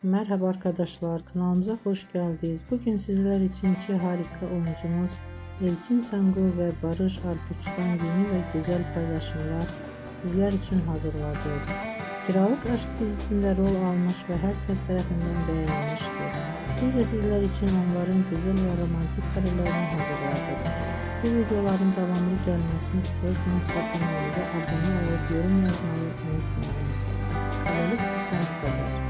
Merhaba arkadaşlar, kanalımıza hoş geldiniz. Bugün sizler için iki harika oyuncumuz Elçin Sangur ve Barış Arduç'tan yeni ve güzel paylaşımlar sizler için hazırladık. Kiralık Aşk dizisinde rol almış ve herkes tarafından beğenilmiştir. Biz de sizler için onların güzel ve romantik karelerini hazırladık. Bu videoların devamlı gelmesini istiyorsanız kanalımıza abone olup yorum yazmayı unutmayın. Böylelikle bu kadar.